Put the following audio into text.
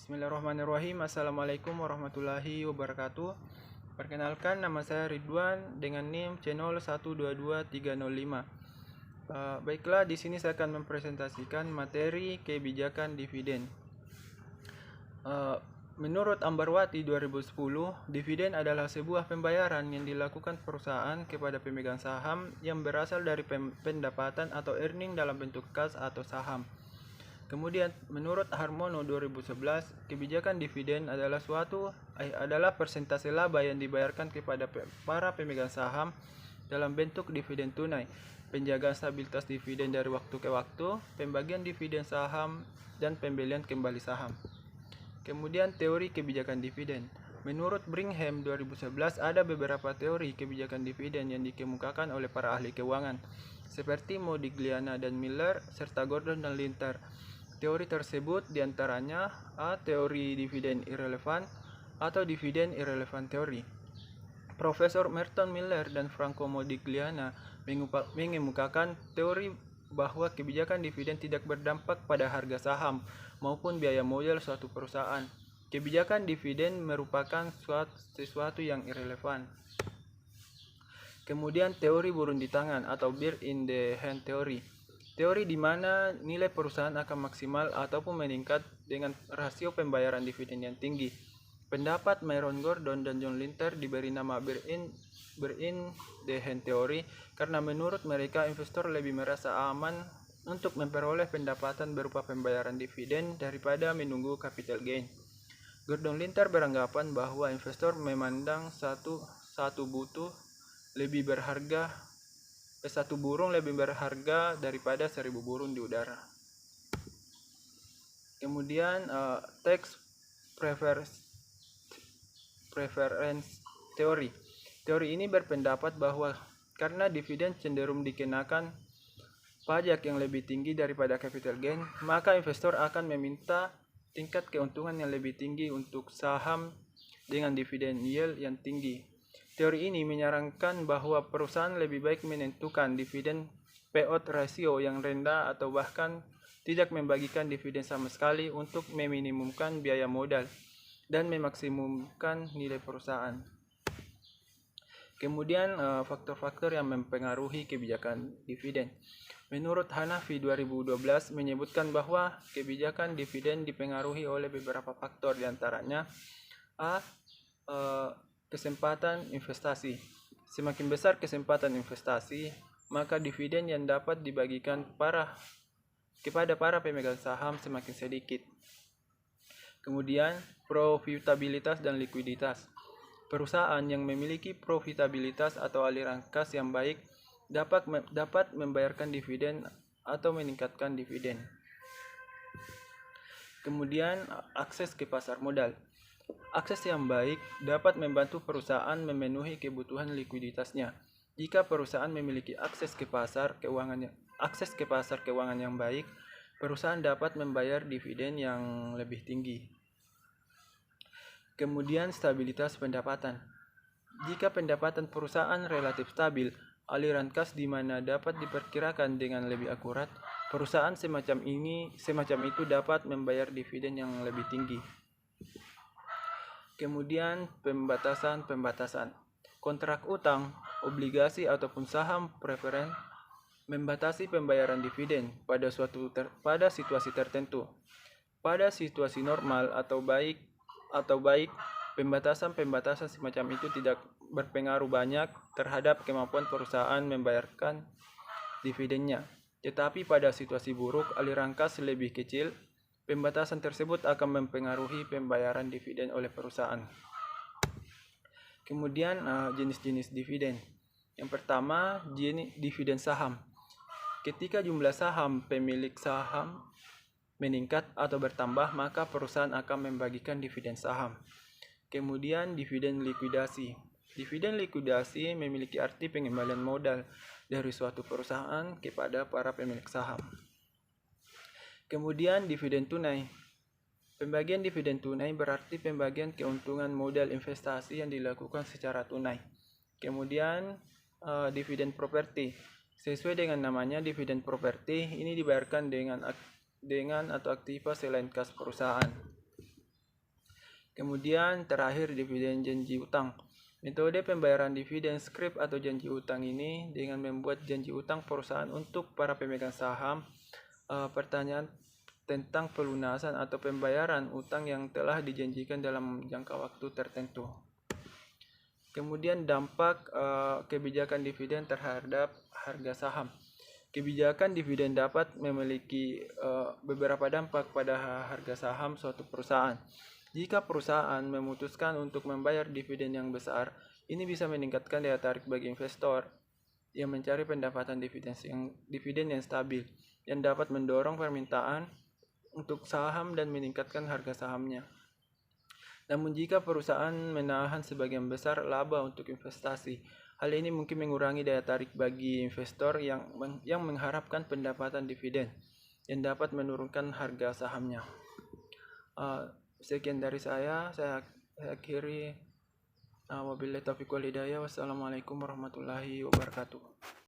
Bismillahirrahmanirrahim. Assalamualaikum warahmatullahi wabarakatuh. Perkenalkan, nama saya Ridwan dengan NIM C0122-305. Baiklah, di sini saya akan mempresentasikan materi kebijakan dividen. Menurut Ambarwati 2010, dividen adalah sebuah pembayaran yang dilakukan perusahaan kepada pemegang saham yang berasal dari pendapatan atau earning dalam bentuk kas atau saham. Kemudian, menurut Harmono 2011, kebijakan dividen adalah persentase laba yang dibayarkan kepada para pemegang saham dalam bentuk dividen tunai, penjagaan stabilitas dividen dari waktu ke waktu, pembagian dividen saham, dan pembelian kembali saham. Kemudian, teori kebijakan dividen. Menurut Brigham 2011, ada beberapa teori kebijakan dividen yang dikemukakan oleh para ahli keuangan, seperti Modigliani dan Miller, serta Gordon dan Linter. Teori tersebut diantaranya A. Teori dividen irrelevan atau dividen irrelevan teori. Profesor Merton Miller dan Franco Modigliani mengemukakan teori bahwa kebijakan dividen tidak berdampak pada harga saham maupun biaya modal suatu perusahaan. Kebijakan dividen merupakan sesuatu yang irrelevan. Kemudian teori burung di tangan atau bird in the hand theory. Teori di mana nilai perusahaan akan maksimal ataupun meningkat dengan rasio pembayaran dividen yang tinggi. Pendapat Myron Gordon dan John Linter diberi nama bird in the hand theory karena menurut mereka investor lebih merasa aman untuk memperoleh pendapatan berupa pembayaran dividen daripada menunggu capital gain. Gordon Linter beranggapan bahwa investor memandang satu burung lebih berharga daripada 1000 burung di udara. Kemudian tax preference theory. Teori ini berpendapat bahwa karena dividen cenderung dikenakan pajak yang lebih tinggi daripada capital gain, maka investor akan meminta tingkat keuntungan yang lebih tinggi untuk saham dengan dividen yield yang tinggi. Teori ini menyarankan bahwa perusahaan lebih baik menentukan dividen payout ratio yang rendah atau bahkan tidak membagikan dividen sama sekali untuk meminimumkan biaya modal dan memaksimumkan nilai perusahaan. Kemudian faktor-faktor yang mempengaruhi kebijakan dividen. Menurut Hanafi 2012 menyebutkan bahwa kebijakan dividen dipengaruhi oleh beberapa faktor, diantaranya A. Kesempatan investasi. Semakin besar kesempatan investasi, maka dividen yang dapat dibagikan kepada para pemegang saham semakin sedikit. Kemudian, profitabilitas dan likuiditas. Perusahaan yang memiliki profitabilitas atau aliran kas yang baik dapat membayarkan dividen atau meningkatkan dividen. Kemudian, akses ke pasar modal. Akses yang baik dapat membantu perusahaan memenuhi kebutuhan likuiditasnya. Jika perusahaan memiliki akses ke pasar keuangan yang baik, perusahaan dapat membayar dividen yang lebih tinggi. Kemudian stabilitas pendapatan. Jika pendapatan perusahaan relatif stabil, aliran kas di mana dapat diperkirakan dengan lebih akurat, perusahaan semacam itu dapat membayar dividen yang lebih tinggi. Kemudian pembatasan. Kontrak utang, obligasi ataupun saham preferen membatasi pembayaran dividen pada situasi tertentu. Pada situasi normal atau baik, pembatasan semacam itu tidak berpengaruh banyak terhadap kemampuan perusahaan membayarkan dividennya. Tetapi pada situasi buruk, aliran kas lebih kecil, pembatasan tersebut akan mempengaruhi pembayaran dividen oleh perusahaan. Kemudian jenis-jenis dividen. Yang pertama, dividen saham. Ketika jumlah saham pemilik saham meningkat atau bertambah, maka perusahaan akan membagikan dividen saham. Kemudian dividen likuidasi. Dividen likuidasi memiliki arti pengembalian modal dari suatu perusahaan kepada para pemilik saham. Kemudian dividen tunai. Pembagian dividen tunai berarti pembagian keuntungan modal investasi yang dilakukan secara tunai. Kemudian dividen properti. Sesuai dengan namanya, dividen properti ini dibayarkan dengan atau aktiva selain kas perusahaan. Kemudian terakhir dividen janji utang. Metode pembayaran dividen scrip atau janji utang ini dengan membuat janji utang perusahaan untuk para pemegang saham. Pertanyaan tentang pelunasan atau pembayaran utang yang telah dijanjikan dalam jangka waktu tertentu. Kemudian dampak kebijakan dividen terhadap harga saham. Kebijakan dividen dapat memiliki beberapa dampak pada harga saham suatu perusahaan. Jika perusahaan memutuskan untuk membayar dividen yang besar, ini bisa meningkatkan daya tarik bagi investor yang mencari pendapatan dividen yang stabil, yang dapat mendorong permintaan untuk saham dan meningkatkan harga sahamnya. Namun jika perusahaan menahan sebagian besar laba untuk investasi, hal ini mungkin mengurangi daya tarik bagi investor yang mengharapkan pendapatan dividen yang dapat menurunkan harga sahamnya. Sekian dari saya akhiri. Wabillahi taufiq wal hidayah. Wassalamualaikum warahmatullahi wabarakatuh.